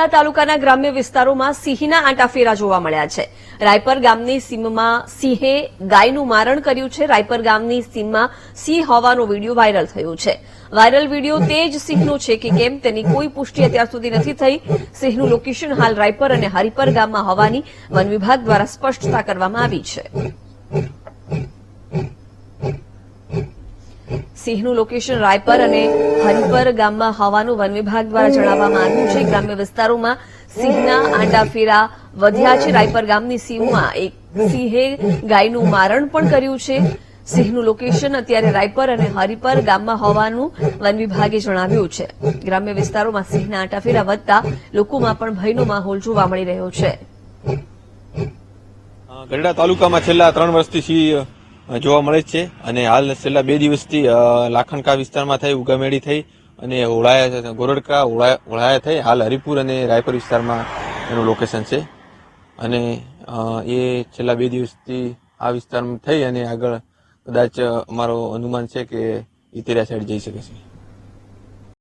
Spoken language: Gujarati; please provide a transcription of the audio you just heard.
ગઢડા તાલુકાના ગ્રામ્ય વિસ્તારોમાં સિંહના આંટાફેરા જોવા મળ્યા છે। રાયપર ગામની સીમમાં સિંહે ગાયનું મારણ કર્યું છે। રાયપર ગામની સીમમાં સિંહ હોવાનો વીડિયો વાયરલ થયો છે। વાયરલ વીડિયો તે જ સિંહનો છે કે કેમ તેની કોઈ પુષ્ટિ અત્યાર સુધી નથી થઈ। સિંહનું લોકેશન હાલ રાયપર અને હરિપર ગામમાં હોવાની વન વિભાગ દ્વારા સ્પષ્ટતા કરવામાં આવી છે। સિંહનું લોકેશન રાયપર અને હરિપર ગામમાં હોવાનું વન વિભાગ દ્વારા જણાવવામાં આવ્યું છે। ગ્રામ્ય વિસ્તારોમાં સિંહના આંટાફેરા વધ્યા છે। રાયપર ગામની સીમમાં એક સિંહે ગાયનું મારણ પણ કર્યું છે। સિંહનું લોકેશન અત્યારે રાયપર અને હરિપર ગામમાં હોવાનું વન વિભાગે જણાવ્યું છે। ગ્રામ્ય વિસ્તારોમાં સિંહના આંટાફેરા વધતા લોકોમાં પણ ભયનો માહોલ જોવા મળી રહ્યો છે। ગઢડા તાલુકામાં છેલ્લા 3 વર્ષથી સિંહ જોવા મળે છે અને હાલ છેલ્લા 2 દિવસથી લાખણકા વિસ્તારમાં થઈ, ઉગામેડી થઈ અને ઓળાયા, ગોરડકા, ઓળાયા થઈ હાલ હરિપુર અને રાયપર વિસ્તારમાં એનું લોકેશન છે અને એ છેલ્લા 2 દિવસથી આ વિસ્તારમાં થઈ અને આગળ કદાચ અમારો અનુમાન છે કે ઈતેરા સાઈડ જઈ શકે છે।